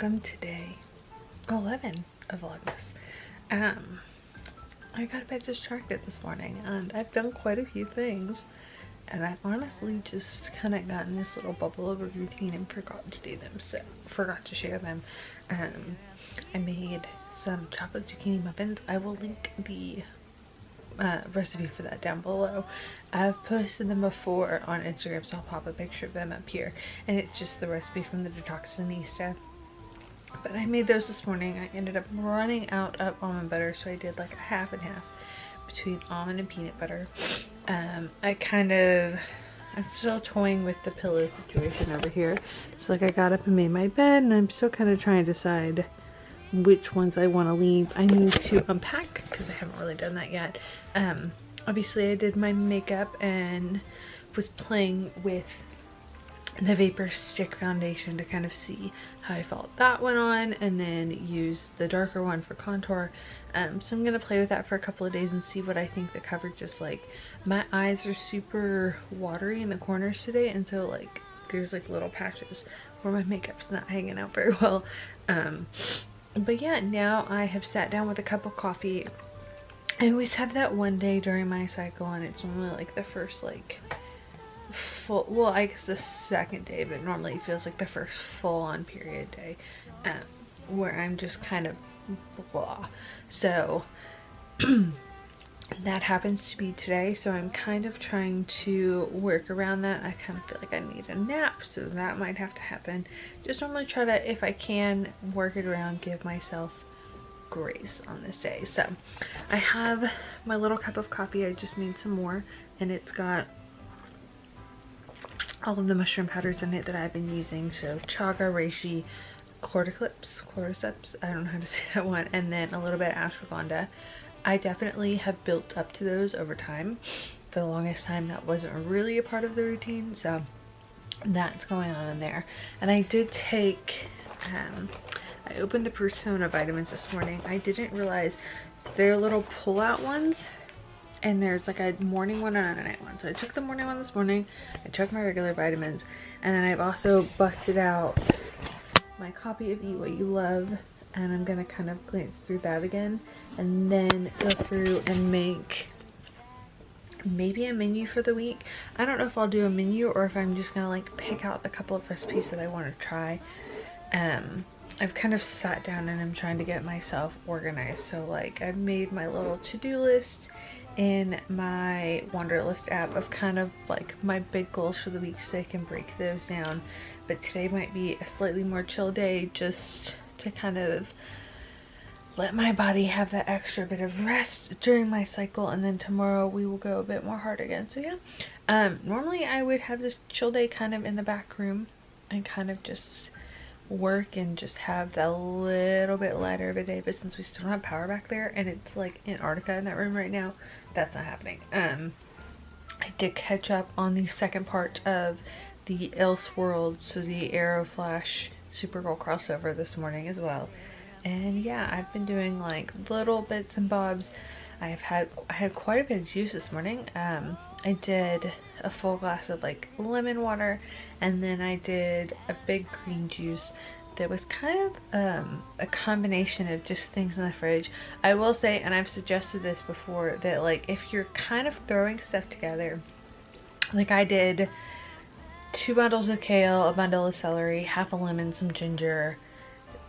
welcome to day 11 of Vlogmas. I got a bit distracted this morning and I've done quite a few things, and I've honestly just kind of gotten this little bubble of a routine and forgot to do them, so forgot to share them. I made some chocolate zucchini muffins. I will link the recipe for that down below. I've posted them before on Instagram, so I'll pop a picture of them up here, and it's just the recipe from the Detoxinista. But I made those this morning. I ended up running out of almond butter, so I did like a half and half between almond and peanut butter. I'm still toying with the pillow situation over here. It's like I got up and made my bed, and I'm still kind of trying to decide which ones I want to leave. I need to unpack because I haven't really done that yet. Obviously I did my makeup and was playing with the Vapor Stick foundation to kind of see how I felt that went on, and then use the darker one for contour. So I'm gonna play with that for a couple of days and see what I think the coverage is like. My eyes are super watery in the corners today, and so like there's like little patches where my makeup's not hanging out very well. But yeah, now I have sat down with a cup of coffee. I always have that one day during my cycle, and it's normally like the first like full, well, I guess the second day, but normally it feels like the first full-on period day, where I'm just kind of blah. So that happens to be today, so I'm kind of trying to work around that. I kind of feel like I need a nap, so that might have to happen. Just normally try to, if I can, work it around, give myself grace on this day. So I have my little cup of coffee. I just made some more, and it's got all of the mushroom powders in it that I've been using. So chaga, reishi, cordyceps, I don't know how to say that one, and then a little bit of ashwagandha. I definitely have built up to those over time. For the longest time that wasn't really a part of the routine, so that's going on in there. And I did take I opened the Persona vitamins this morning. I didn't realize they're little pull-out ones, and there's like a morning one and a night one. So I took the morning one this morning, I took my regular vitamins, and then I've also busted out my copy of Eat What You Love, and I'm gonna kind of glance through that again, and then go through and make maybe a menu for the week. I don't know if I'll do a menu or if I'm just gonna like pick out a couple of recipes that I want to try. I've kind of sat down and I'm trying to get myself organized. So like I've made my little to-do list in my Wanderlist app of kind of like my big goals for the week, so I can break those down. But today might be a slightly more chill day, just to kind of let my body have that extra bit of rest during my cycle, and then tomorrow we will go a bit more hard again. So yeah, normally I would have this chill day kind of in the back room and kind of just work and just have that little bit lighter of a day, but since we still don't have power back there and it's like Antarctica in that room right now, that's not happening. I did catch up on the second part of the Elseworlds, so the Arrow Flash Supergirl crossover this morning as well. And yeah, I've been doing like little bits and bobs. I had quite a bit of juice this morning. I did a full glass of like lemon water, and then I did a big green juice that was kind of a combination of just things in the fridge. I will say, and I've suggested this before, that like if you're kind of throwing stuff together, like I did 2 bundles of kale, a bundle of celery, half a lemon, some ginger,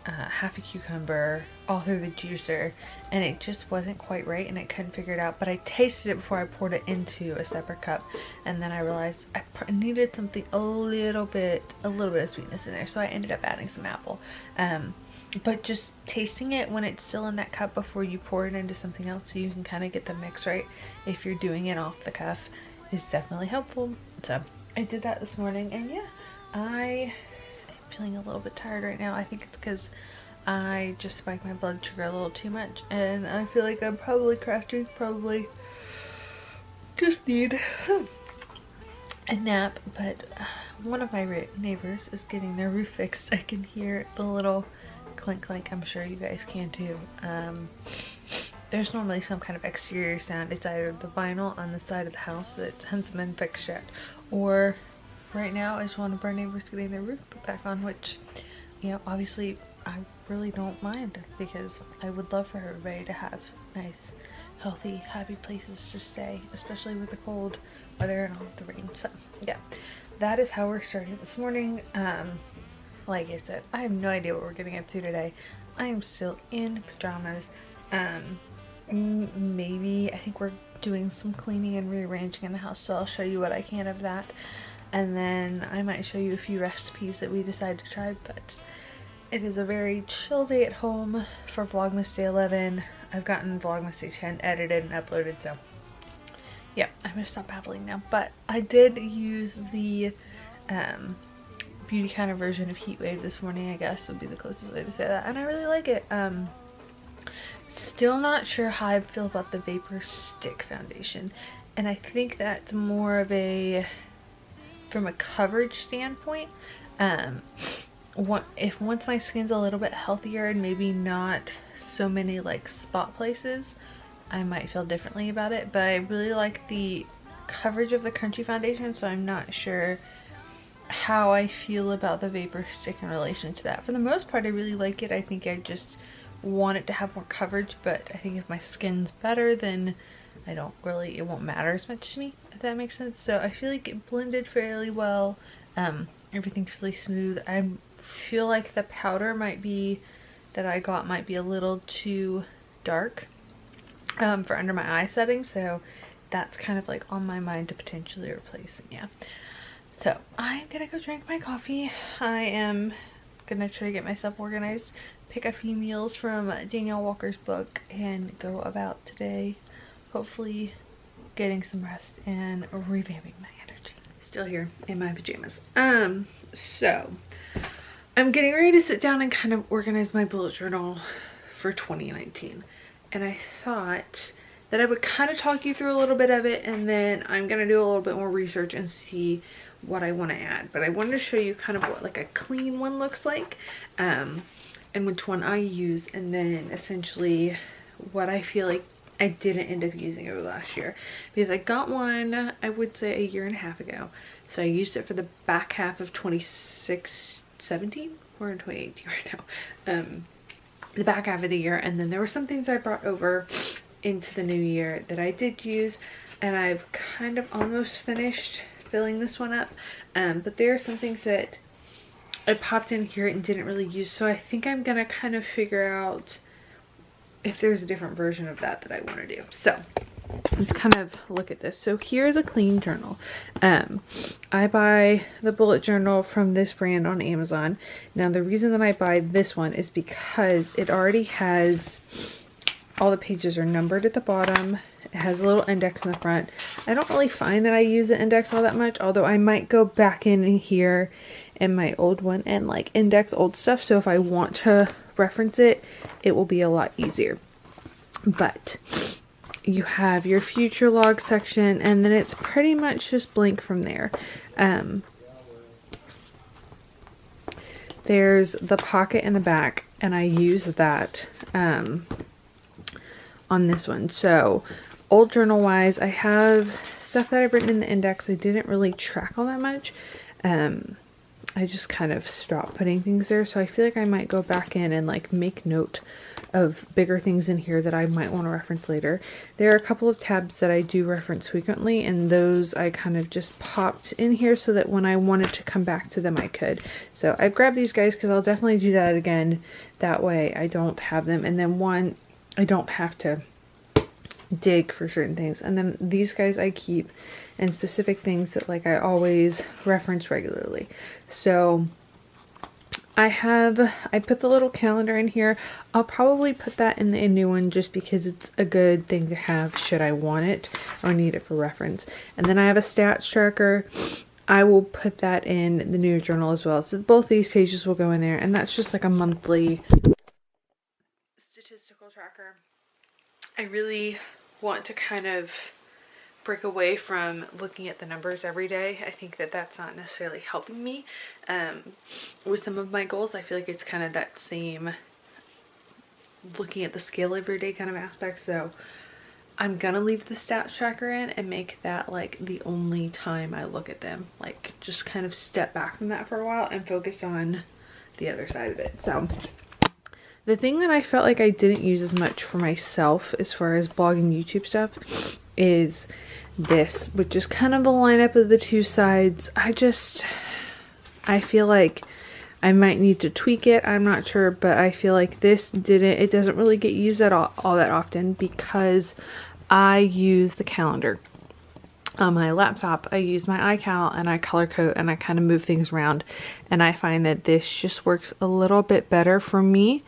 half a cucumber, all through the juicer, and it just wasn't quite right and I couldn't figure it out. But I tasted it before I poured it into a separate cup, and then I realized I needed something a little bit of sweetness in there, so I ended up adding some apple. But just tasting it when it's still in that cup before you pour it into something else, so you can kind of get the mix right if you're doing it off the cuff, is definitely helpful. So I did that this morning, and yeah, I'm feeling a little bit tired right now. I think it's because I just spiked my blood sugar a little too much, and I feel like I'm probably crashing, probably just need a nap. But one of my neighbors is getting their roof fixed. I can hear the little clink clink. I'm sure you guys can too. There's normally some kind of exterior sound. It's either the vinyl on the side of the house that hasn't been fixed yet, or right now is one of our neighbors getting their roof put back on, which, you know, obviously I really don't mind, because I would love for everybody to have nice, healthy, happy places to stay, especially with the cold weather and all the rain. So yeah, that is how we're starting this morning. Like I said, I have no idea what we're getting up to today. I am still in pajamas. Maybe I think we're doing some cleaning and rearranging in the house, so I'll show you what I can of that, and then I might show you a few recipes that we decided to try. But it is a very chill day at home for Vlogmas Day 11. I've gotten Vlogmas Day 10 edited and uploaded, so yeah, I'm gonna stop babbling now. But I did use the beauty kind of version of Heat Wave this morning, I guess would be the closest way to say that, and I really like it. Still not sure how I feel about the Vapor Stick foundation, and I think that's more of a, from a coverage standpoint, if once my skin's a little bit healthier and maybe not so many like spot places, I might feel differently about it. But I really like the coverage of the Crunchy foundation, so I'm not sure how I feel about the Vapor Stick in relation to that. For the most part, I really like it. I think I just want it to have more coverage, but I think if my skin's better, then it won't matter as much to me, if that makes sense. So I feel like it blended fairly well. Everything's really smooth. I feel like the powder that I got might be a little too dark for under my eye setting, so that's kind of like on my mind to potentially replace it. Yeah, so I'm gonna go drink my coffee. I am gonna try to get myself organized, pick a few meals from Danielle Walker's book, and go about today, hopefully getting some rest and revamping my energy. Still here in my pajamas. So I'm getting ready to sit down and kind of organize my bullet journal for 2019, and I thought that I would kind of talk you through a little bit of it, and then I'm gonna do a little bit more research and see what I want to add. But I wanted to show you kind of what like a clean one looks like, and which one I use, and then essentially what I feel like I didn't end up using over the last year, because I got one, I would say, a year and a half ago. So I used it for the back half of 2017. We're in 2018 right now. The back half of the year, and then there were some things I brought over into the new year that I did use, and I've kind of almost finished filling this one up, but there are some things that I popped in here and didn't really use, so I think I'm gonna kind of figure out if there's a different version of that I want to do. So let's kind of look at this. So here's a clean journal. I buy the bullet journal from this brand on Amazon. Now the reason that I buy this one is because it already has, all the pages are numbered at the bottom. It has a little index in the front. I don't really find that I use the index all that much, although I might go back in here in my old one and like index old stuff, so if I want to reference it, it will be a lot easier. But you have your future log section, and then it's pretty much just blank from there. There's the pocket in the back, and I use that on this one. So old journal wise, I have stuff that I've written in the index. I didn't really track all that much. I just kind of stopped putting things there, so I feel like I might go back in and like make note of bigger things in here that I might want to reference later. There are a couple of tabs that I do reference frequently, and those I kind of just popped in here so that when I wanted to come back to them I could. So I've grabbed these guys because I'll definitely do that again, that way I don't have them, and then one, I don't have to dig for certain things. And then these guys I keep, and specific things that like I always reference regularly. So I put the little calendar in here. I'll probably put that in the new one just because it's a good thing to have should I want it or need it for reference. And then I have a stats tracker. I will put that in the new journal as well. So both these pages will go in there, and that's just like a monthly statistical tracker. I really want to kind of break away from looking at the numbers every day. I think that that's not necessarily helping me with some of my goals. I feel like it's kind of that same looking at the scale every day kind of aspect. So I'm gonna leave the stats tracker in and make that like the only time I look at them, like just kind of step back from that for a while and focus on the other side of it. So The thing that I felt like I didn't use as much for myself as far as blogging YouTube stuff is this, which is kind of a lineup of the two sides. I feel like I might need to tweak it. I'm not sure, but I feel like it doesn't really get used at all that often because I use the calendar. On my laptop, I use my iCal and I color code and I kind of move things around, and I find that this just works a little bit better for me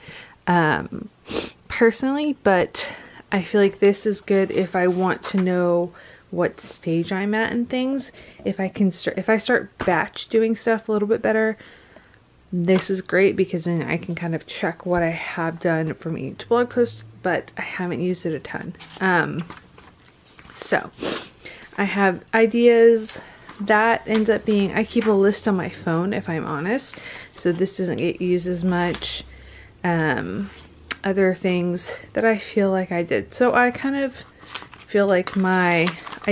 personally, but I feel like this is good if I want to know what stage I'm at and things. If I start batch doing stuff a little bit better, this is great because then I can kind of check what I have done from each blog post, but I haven't used it a ton. So I have ideas. That ends up being, I keep a list on my phone if I'm honest, so this doesn't get used as much. Other things that I feel like I did. So I kind of feel like I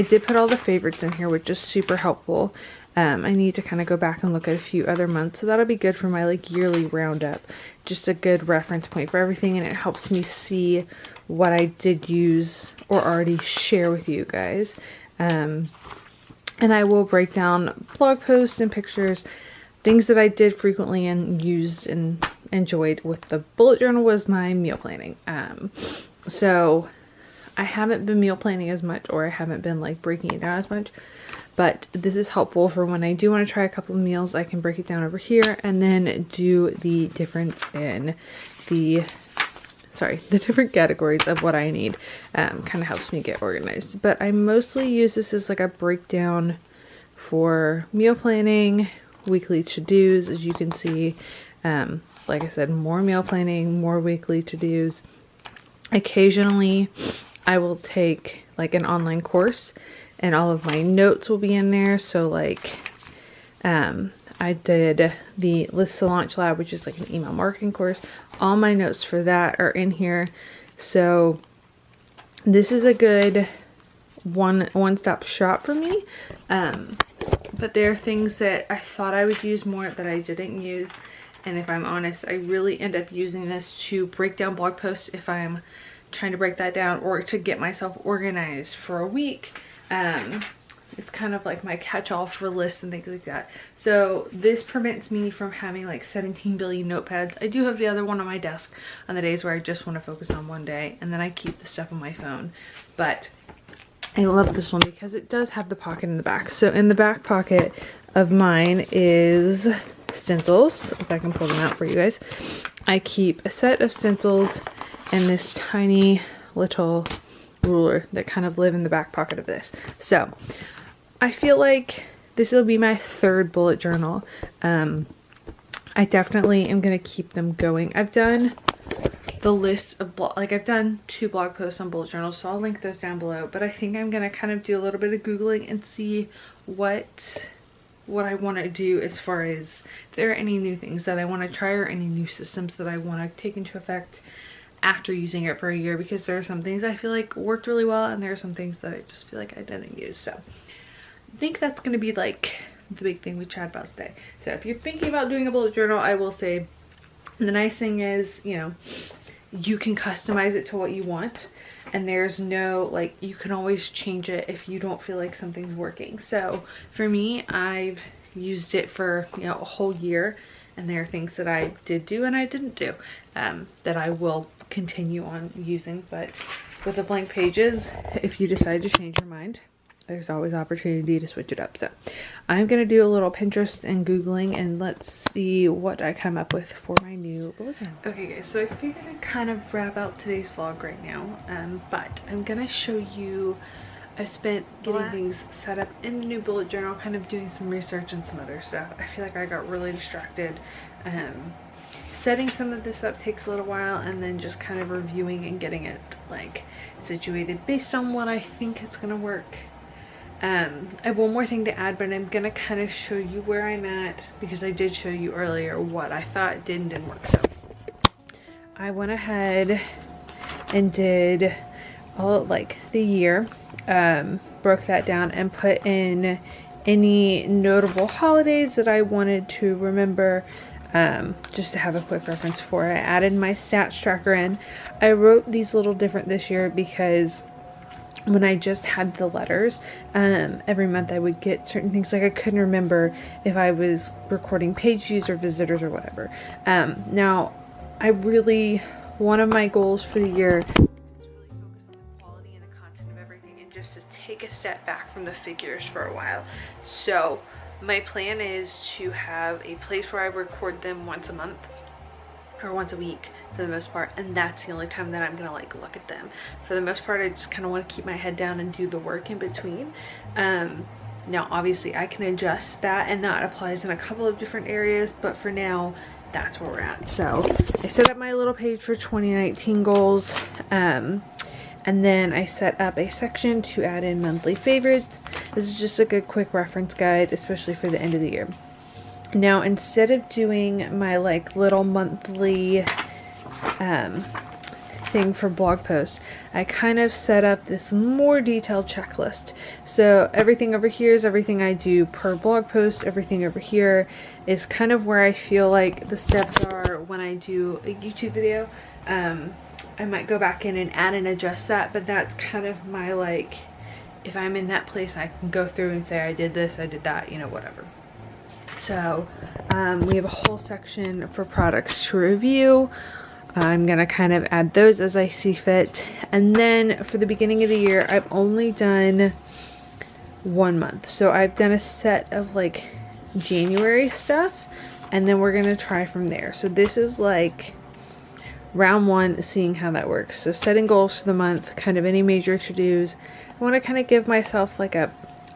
did put all the favorites in here, which is super helpful. I need to kind of go back and look at a few other months, so that'll be good for my like yearly roundup. Just a good reference point for everything, and it helps me see what I did use or already share with you guys. And I will break down blog posts and pictures, things that I did frequently and used and enjoyed with the bullet journal was my meal planning. So I haven't been meal planning as much, or I haven't been like breaking it down as much, but this is helpful for when I do want to try a couple of meals. I can break it down over here and then do the difference in the different categories of what I need. Kind of helps me get organized, but I mostly use this as like a breakdown for meal planning, weekly to-dos, as you can see. Like I said, more meal planning, more weekly to-dos. Occasionally I will take like an online course and all of my notes will be in there. So like I did the List to Launch Lab, which is like an email marketing course. All my notes for that are in here. So this is a good one-stop shop for me. But there are things that I thought I would use more that I didn't use. And if I'm honest, I really end up using this to break down blog posts if I'm trying to break that down, or to get myself organized for a week. It's kind of like my catch-all for lists and things like that. So this prevents me from having like 17 billion notepads. I do have the other one on my desk on the days where I just want to focus on one day, and then I keep the stuff on my phone. But I love this one because it does have the pocket in the back. So in the back pocket of mine is stencils. If I can pull them out for you guys. I keep a set of stencils and this tiny little ruler that kind of live in the back pocket of this. So I feel like this will be my third bullet journal. I definitely am going to keep them going. I've done the list of I've done 2 blog posts on bullet journals, so I'll link those down below. But I think I'm going to kind of do a little bit of Googling and see what I want to do as far as if there are any new things that I want to try or any new systems that I want to take into effect after using it for a year, because there are some things I feel like worked really well and there are some things that I just feel like I didn't use. So I think that's going to be like the big thing we chat about today. So if you're thinking about doing a bullet journal, I will say the nice thing is, you know, you can customize it to what you want, and there's no like, you can always change it if you don't feel like something's working. So for me, I've used it for, you know, a whole year, and there are things that I did do and I didn't do that I will continue on using. But with the blank pages, if you decide to change your mind, there's always opportunity to switch it up. So I'm gonna do a little Pinterest and Googling, and let's see what I come up with for my new bullet journal. Okay guys, so I figured I'd kind of wrap out today's vlog right now, but I'm gonna show you, I spent getting things set up in the new bullet journal, kind of doing some research and some other stuff. I feel like I got really distracted. Setting some of this up takes a little while, and then just kind of reviewing and getting it like situated based on what I think it's gonna work. I have one more thing to add, but I'm gonna kind of show you where I'm at, because I did show you earlier what I thought did and didn't work. So I went ahead and did all like the year, broke that down and put in any notable holidays that I wanted to remember, just to have a quick reference for it. I added my stats tracker in. I wrote these a little different this year because when I just had the letters, every month I would get certain things, like I couldn't remember if I was recording page views or visitors or whatever. Now, one of my goals for the year is to really focus on the quality and the content of everything, and just to take a step back from the figures for a while. So my plan is to have a place where I record them once a month or once a week for the most part, and that's the only time that I'm gonna like look at them. For the most part, I just kind of want to keep my head down and do the work in between. Now obviously I can adjust that, and that applies in a couple of different areas, but for now that's where we're at. So I set up my little page for 2019 goals, and then I set up a section to add in monthly favorites. This is just like a quick reference guide, especially for the end of the year. Now, instead of doing my like little monthly thing for blog posts, I kind of set up this more detailed checklist. So everything over here is everything I do per blog post. Everything over here is kind of where I feel like the steps are when I do a YouTube video. I might go back in and add and adjust that, but that's kind of my like, if I'm in that place, I can go through and say I did this, I did that, you know, whatever. So we have a whole section for products to review. I'm gonna kind of add those as I see fit. And then for the beginning of the year, I've only done 1 month. So I've done a set of like January stuff, and then we're gonna try from there. So this is like round 1, seeing how that works. So setting goals for the month, kind of any major to-dos. I want to kind of give myself like a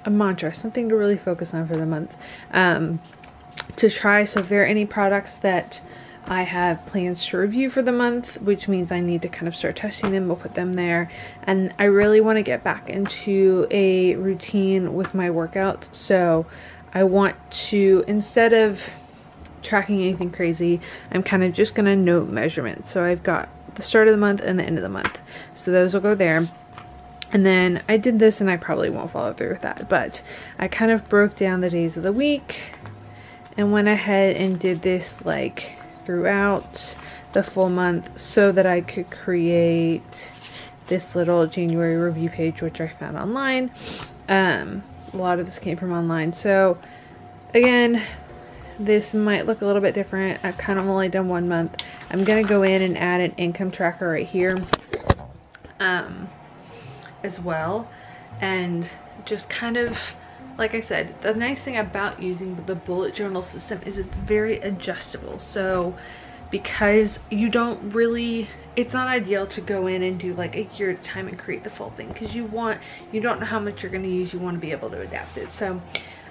mantra, something to really focus on for the month, to try. So if there are any products that I have plans to review for the month, which means I need to kind of start testing them, we'll put them there. And I really want to get back into a routine with my workouts. So I want to, instead of tracking anything crazy, I'm kind of just gonna note measurements. So I've got the start of the month and the end of the month, so those will go there. And then I did this, and I probably won't follow through with that, but I kind of broke down the days of the week and went ahead and did this like throughout the full month so that I could create this little January review page, which I found online. A lot of this came from online. So again, this might look a little bit different. I've kind of only done 1 month. I'm gonna go in and add an income tracker right here as well, and just kind of, like I said, the nice thing about using the bullet journal system is it's very adjustable. So because you don't really, it's not ideal to go in and do like a year at a time and create the full thing, because you don't know how much you're going to use. You want to be able to adapt it. So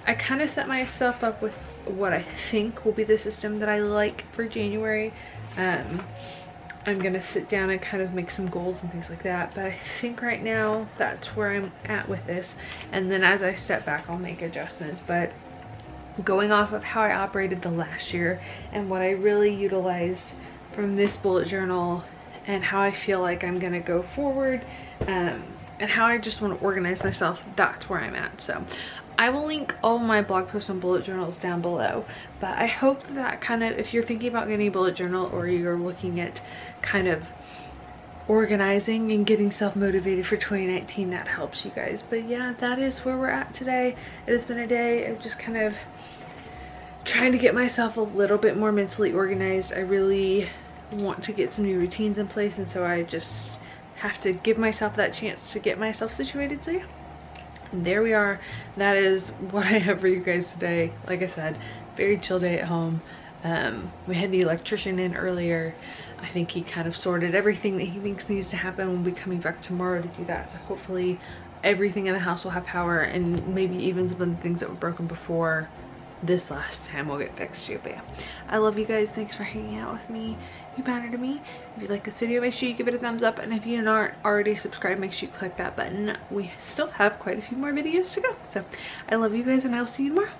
I kind of set myself up with what I think will be the system that I like for January. I'm gonna sit down and kind of make some goals and things like that, but I think right now that's where I'm at with this, and then as I step back I'll make adjustments. But going off of how I operated the last year and what I really utilized from this bullet journal and how I feel like I'm gonna go forward, and how I just want to organize myself, that's where I'm at. So I will link all my blog posts and bullet journals down below, but I hope that kind of, if you're thinking about getting a bullet journal or you're looking at kind of organizing and getting self-motivated for 2019, that helps you guys. But yeah, that is where we're at today. It has been a day of just kind of trying to get myself a little bit more mentally organized. I really want to get some new routines in place, and so I just have to give myself that chance to get myself situated. So yeah, there we are. That is what I have for you guys today. Like I said, very chill day at home. We had the electrician in earlier. I think he kind of sorted everything that he thinks needs to happen. We'll be coming back tomorrow to do that, so hopefully everything in the house will have power, and maybe even some of the things that were broken before this last time will get fixed too. But yeah, I love you guys. Thanks for hanging out with me. You matter to me. If you like this video, make sure you give it a thumbs up, and if you aren't already subscribed, make sure you click that button. We still have quite a few more videos to go. So I love you guys, and I will see you tomorrow.